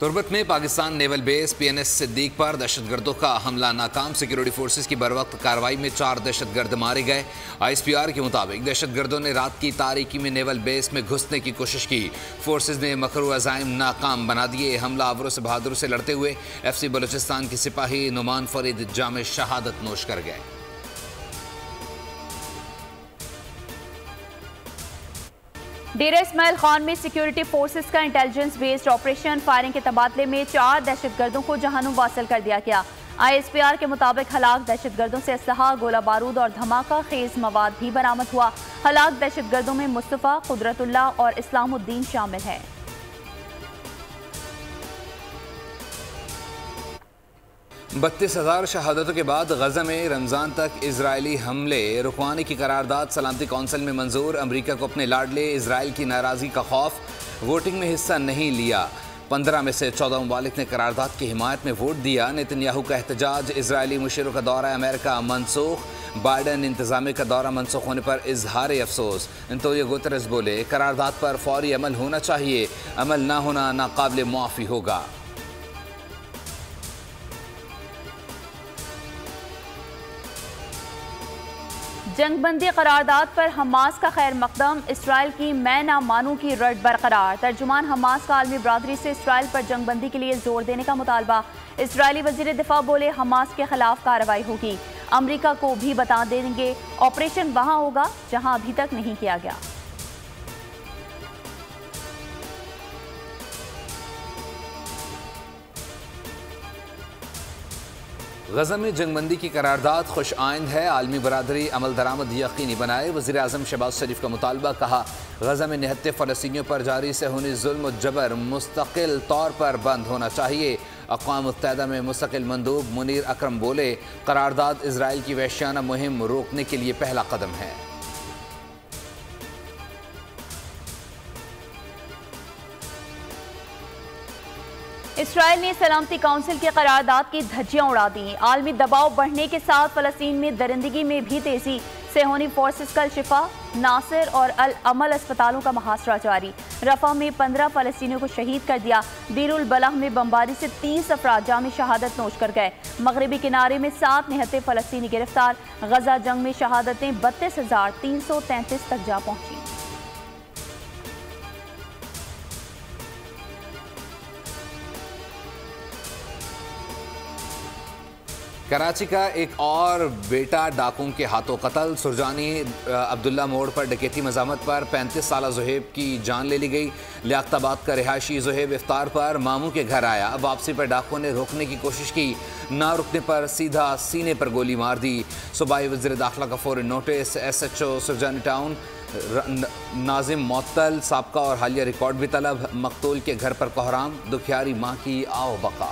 तुर्बत में Pakistan naval base PNS Siddiq पर दहशतगर्दों का हमला नाकाम। सिक्योरिटी फोर्सेस की बरवक्त कार्रवाई में 4 दहशतगर्द मारे गए। ISPR के मुताबिक दहशतगर्दों ने रात की तारीकी में नेवल बेस में घुसने की कोशिश की। फोर्सेस ने मकरू अज़ाइम नाकाम बना दिए। हमला आवरों से बहादुर से लड़ते हुए FC बलूचिस्तान की सिपाही नुमान फरीद जाम शहादत नोश कर गए। डेरा इस्माइल खान में सिक्योरिटी फोर्सेस का इंटेलिजेंस बेस्ड ऑपरेशन फायरिंग के तबादले में 4 दहशतगर्दों को जहन्नुम वासिल कर दिया गया। ISPR के मुताबिक हलाक दहशतगर्दों से असलहा, गोला बारूद और धमाका खेज मवाद भी बरामद हुआ। हलाक दहशतगर्दों में मुस्तफ़ा, कुदरतुल्लाह और इस्लामुद्दीन शामिल हैं। बत्तीस 32,000 शहादतों के बाद गजा में रमजान तक इजरायली हमले रुकवाने की करारदाद सलामती कौंसिल में मंजूर। अमरीका को अपने लाडले इजराइल की नाराजगी का खौफ, वोटिंग में हिस्सा नहीं लिया। 15 में से 14 ममालिक ने करारदाद की हिमायत में वोट दिया। नेतन्याहू का एहतजाज, इजरायली मुशीरों का दौरा अमेरिका मनसूख। बाइडन इंतजामिया का दौरा मनसूख होने पर इजहार अफसोस। अंतोनियो गुतेरेस बोले, करारदाद पर फौरी अमल होना चाहिए, अमल ना होना नाकाबिल मुआफ़ी होगा। जंगबंदी करारदाद पर हमास का खैर मकदम, इसराइल की मैं ना मानूं की रट बरकरार। तर्जुमान हमास का आलमी बरादरी से इसराइल पर जंगबंदी के लिए जोर देने का मुतालबा। इसराइली वजीर दिफा बोले, हमास के खिलाफ कार्रवाई होगी। अमरीका को भी बता देंगे ऑपरेशन वहां होगा जहां अभी तक नहीं किया गया। गजा में जंगबंदी की करारदाद खुश आइंद है। आलमी बरादरी अमल दरामद यकीनी बनाए। वज़ीर आज़म शहबाज शरीफ का मुतालबा, कहा गजा में निहत्ते फ़लस्तीनियों पर जारी सहूनी जुल्म जबर मुस्तकिल तौर पर बंद होना चाहिए। अक़वाम मुत्तहिदा में मुस्तकिल मंदूब मुनीर अकरम बोले, करारदाद इसराइल की वहशियाना मुहिम रोकने के लिए पहला कदम है। इसराइल ने सलामती काउंसिल की करारदाद की धज्जियां उड़ा दी। आलमी दबाव बढ़ने के साथ फलस्तीन में दरिंदगी में भी तेजी। सेहोनी फोर्सेस कल शिफा, नासिर और अल अमल अस्पतालों का मुहासरा जारी। रफा में 15 फलस्तीनियों को शहीद कर दिया। बीरुल बलह में बमबारी से 30 अफराद जामी शहादत नोश कर गए। मगरबी किनारे में 7 निहत्ते फलस्तीनी गिरफ्तार। गजा जंग में शहादतें 32,333 तक जा पहुंची। कराची का एक और बेटा डाकुओं के हाथों कत्ल। सुरजानी अब्दुल्ला मोड़ पर डकैती मजामत पर 35 साला ज़ुहैब की जान ले ली गई। लियाकताबाद का रिहायशी ज़ुहैब इफ्तार पर मामू के घर आया। वापसी पर डाकुओं ने रोकने की कोशिश की, ना रुकने पर सीधा सीने पर गोली मार दी। सूबाई वज़ीर दाखिला का फौरी नोटिस। SHO सुरजानी टाउन नाजिम मअत्तल साबका और हालिया रिकॉर्ड भी तलब। मकतूल के घर पर कोहराम, दुखियारी माँ की आओ बका।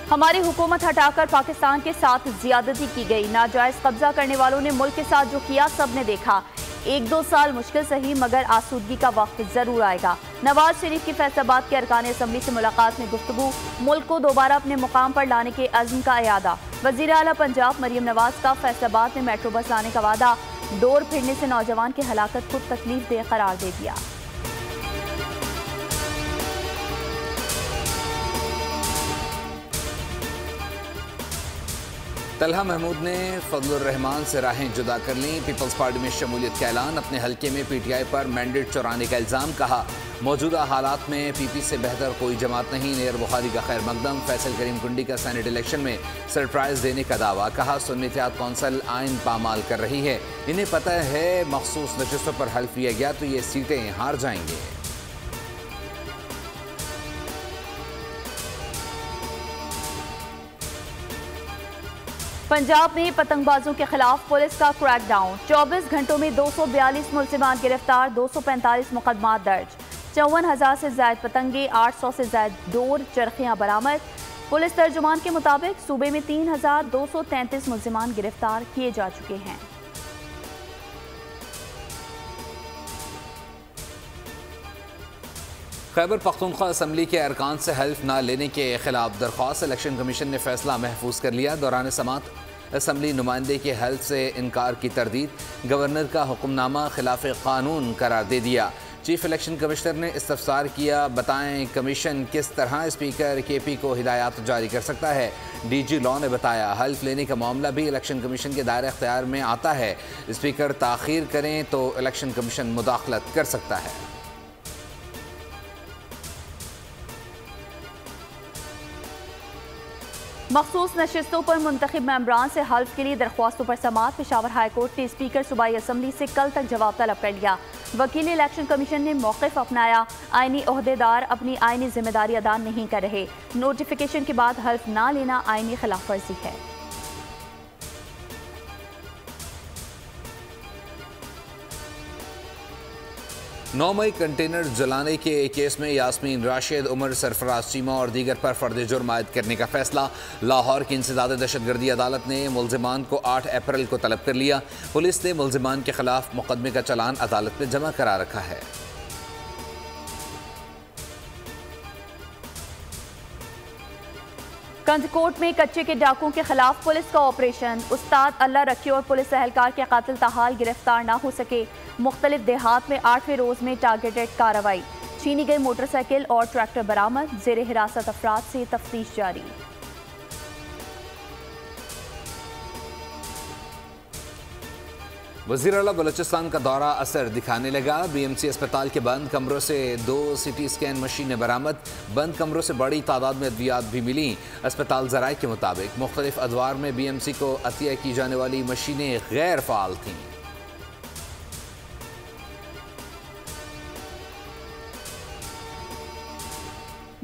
हमारी हुकूमत हटाकर पाकिस्तान के साथ ज्यादती की गई। नाजायज कब्जा करने वालों ने मुल्क के साथ जो किया सब ने देखा। 1-2 साल मुश्किल सही, मगर आसूदगी का वक्त जरूर आएगा। नवाज शरीफ की फैसलाबाद के अरकान असम्बली से मुलाकात में गुफ्तगू। मुल्क को दोबारा अपने मुकाम पर लाने के अज़्म का इयादा। वज़ीर आला पंजाब मरियम नवाज का फैसलाबाद में मेट्रो बस लाने का वादा। डोर फिरने से नौजवान की हलाकत को तकलीफ दे करार दे दिया। तलहा महमूद ने फजलुर रहमान से राहें जुदा कर लीं। पीपल्स पार्टी में शमूलियत का ऐलान। अपने हल्के में PTI पर मैंडेट चुराने का इल्ज़ाम। कहा, मौजूदा हालात में PP से बेहतर कोई जमात नहीं। नेर बुखारी का खैर मकदम। फैसल करीम कुंडी का सेनेट इलेक्शन में सरप्राइज देने का दावा। कहा, सुन्नी इत्तेहाद कौंसिल आइन पामाल कर रही है। इन्हें पता है मखसूस नशस्तों पर हल्फ लिया गया तो ये सीटें हार जाएंगे। पंजाब में पतंगबाजों के खिलाफ पुलिस का क्रैकडाउन। 24 घंटों में 242 मुलजिमान गिरफ्तार, 245 मुकदमात दर्ज। 54,000 से ज्यादा पतंगे, 800 से ज्यादा डोर चरखियां बरामद। पुलिस तर्जुमान के मुताबिक सूबे में 3,233 मुलजिमान गिरफ्तार किए जा चुके हैं। खैबर पख्तूनख्वा असम्बली के अरकान से हल्फ न लेने के खिलाफ दरख्वास्त। इलेक्शन कमीशन ने फैसला महफूज कर लिया। दौरान समात असम्बली नुमाइंदे के हल्फ से इनकार की तरदीद। गवर्नर का हुक्मनामा खिलाफ कानून करार दे दिया। चीफ इलेक्शन कमिश्नर ने इस्तफसार किया, बताएं कमीशन किस तरह स्पीकर KP को हिदायत जारी कर सकता है। DG लॉ ने बताया, हल्फ लेने का मामला भी इलेक्शन कमीशन के दायरे इख्तियार में आता है। स्पीकर ताख़ीर करें तो इलेक्शन कमीशन मुदाखलत कर सकता है। मखसूस नशिस्तों पर मुंतखब मेंबरान से हल्फ के लिए दरख्वास्तों पर समाअत। पेशावर हाई कोर्ट ने स्पीकर सूबाई असम्बली से कल तक जवाब तलब कर लिया। वकील इलेक्शन कमीशन ने मौक़िफ़ अपनाया, आइनी ओहदेदार अपनी आइनी जिम्मेदारी अदा नहीं कर रहे। नोटिफिकेशन के बाद हल्फ ना लेना आइनी खिलाफ वर्जी है। नौ मई कंटेनर जलाने के केस में यास्मीन राशिद, उमर सरफराज चीमा और दीगर पर फर्द जुर्म आयद करने का फैसला। लाहौर की इंसदाद दहशतगर्दी अदालत ने मुल्जिमान को 8 अप्रैल को तलब कर लिया। पुलिस ने मुल्जिमान के खिलाफ मुकदमे का चालान अदालत में जमा करा रखा है। कंदकोट में कच्चे के डाकुओं के खिलाफ पुलिस का ऑपरेशन। उस्ताद अल्लाह रखी और पुलिस एहलकार के कातिल ताहाल गिरफ्तार न हो सके। मुख्तलिफ देहात में 8वें रोज में टारगेटेड कार्रवाई। छीनी गई मोटरसाइकिल और ट्रैक्टर बरामद। जेर हिरासत अफराद से तफ्तीश जारी। वज़ीर आला बलूचिस्तान का दौरा असर दिखाने लगा। BMC अस्पताल के बंद कमरों से 2 CT स्कैन मशीनें बरामद। बंद कमरों से बड़ी तादाद में अद्वियात भी मिली। अस्पताल ज़राए के मुताबिक मुख्तलिफ अदवार में BMC को अतिया की जाने वाली मशीनें गैर फ़ाल थीं।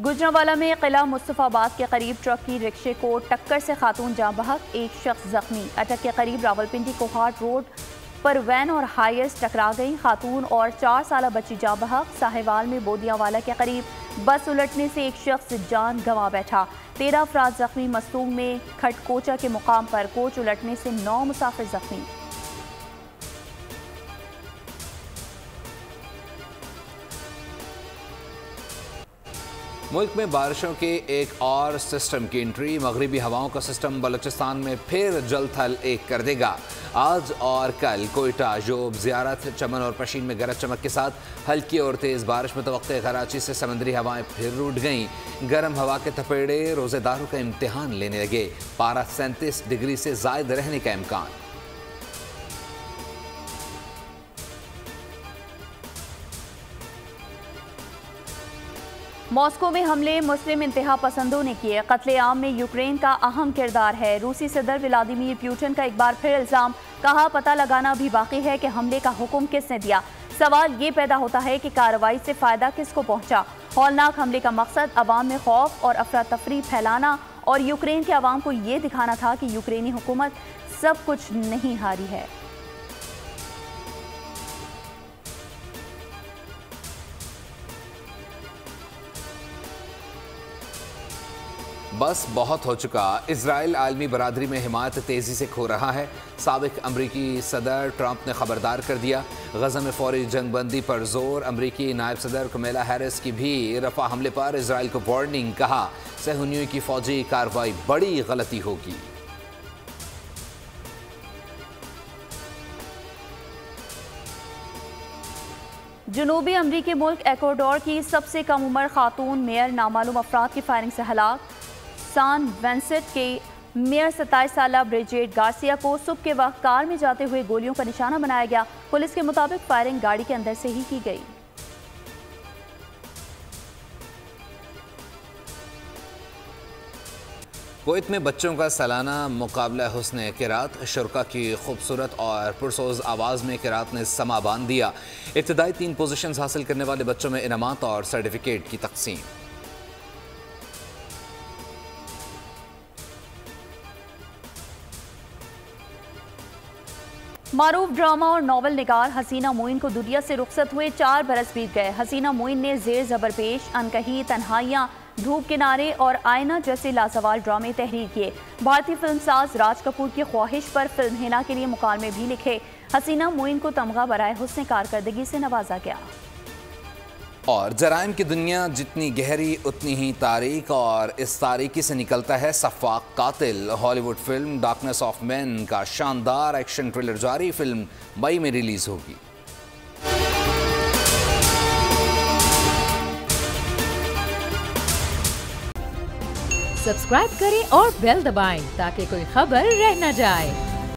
गुजरांवाला में किला मुस्तफाबाद के करीब ट्रक की रिक्शे को टक्कर से खातून जाँ बहक, एक शख्स जख्मी। अटक के करीब रावलपिंडी कोहाट रोड पर वैन और हायर्स टकरा गई। खातून और 4 साला बच्ची जाँ बहक। साहिवाल में बोदियावाला के करीब बस उलटने से एक शख्स जान गंवा बैठा। 13 अफराद जख्मी। मस्तूम में खटकोचा के मुकाम पर कोच उलटने से 9 मुसाफिर जख्मी। मुल्क में बारिशों के एक और सिस्टम की एंट्री। मगरिबी हवाओं का सिस्टम बलूचिस्तान में फिर जल थल एक कर देगा। आज और कल कोयटा, जोब, ज़ियारत, चमन और पशीन में गरज चमक के साथ हल्की और तेज़ बारिश मुतवक्के। कराची से समंदरी हवाएं फिर रूठ गईं। गर्म हवा के थपेड़े रोज़ेदारों का इम्तिहान लेने लगे। पारा 37 डिग्री से ज़ायद रहने का इम्कान। मॉस्को में हमले मुस्लिम इंतहा पसंदों ने किए। कत्ले आम में यूक्रेन का अहम किरदार है। रूसी सदर व्लादिमीर पुतिन का एक बार फिर इल्ज़ाम। कहा, पता लगाना अभी बाकी है कि हमले का हुक्म किसने दिया। सवाल ये पैदा होता है कि कार्रवाई से फ़ायदा किसको पहुंचा। हौलनाक हमले का मकसद अवाम में खौफ और अफरा तफरी फैलाना और यूक्रेन के अवाम को ये दिखाना था कि यूक्रेनी हुकूमत सब कुछ नहीं हारी है। बस बहुत हो चुका। इजराइल आलमी बरादरी में हिमायत तेज़ी से खो रहा है। साबिक अमरीकी सदर ट्रंप ने खबरदार कर दिया। गज़ा में फौरी जंगबंदी पर जोर। अमरीकी नायब सदर कमेला हैरिस की भी रफ़ा हमले पर इजराइल को वार्निंग। कहा, सहूनियों की फौजी कार्रवाई बड़ी गलती होगी। जनूबी अमरीकी मुल्क एक्वाडोर की सबसे कम उम्र खातून मेयर नामालूम अफराद की फायरिंग से हलाक। सान वेंसेट के मेयर 27 साला ब्रिजेट गार्सिया को सुबह के वक्त कार में जाते हुए गोलियों का निशाना बनाया गया। पुलिस के मुताबिक फायरिंग गाड़ी के अंदर से ही की गई। कुवैत में बच्चों का सालाना मुकाबला हुस्न क़िरात। शुरका की खूबसूरत और पुरसोज आवाज़ में क़िरात ने समा बांध दिया। इब्तदाई 3 पोजीशंस हासिल करने वाले बच्चों में इनामात और सर्टिफिकेट की तकसीम। मारूफ ड्रामा और नावल निगार हसीना मोइन को दुनिया से रुखसत हुए 4 बरस बीत गए। हसीना मोइन ने ज़ेर ज़बरपेश, अनकही, तन्हाइयाँ, धूप किनारे और आईना जैसे लाजवाल ड्रामे तहरीर किए। भारतीय फिल्मसाज राज कपूर की ख्वाहिश पर फिल्म हिना के लिए मुकालमे भी लिखे। हसीना मोइन को तमगा बराए हुस्न कारकर्दगी से नवाजा गया। और जराइम की दुनिया जितनी गहरी उतनी ही तारीक, और इस तारीकी से निकलता है सफ़ाक कातिल। Hollywood film darkness of man का शानदार एक्शन थ्रिलर जारी। फिल्म मई में रिलीज होगी। सब्सक्राइब करें और बेल दबाएं ताकि कोई खबर रह न जाए।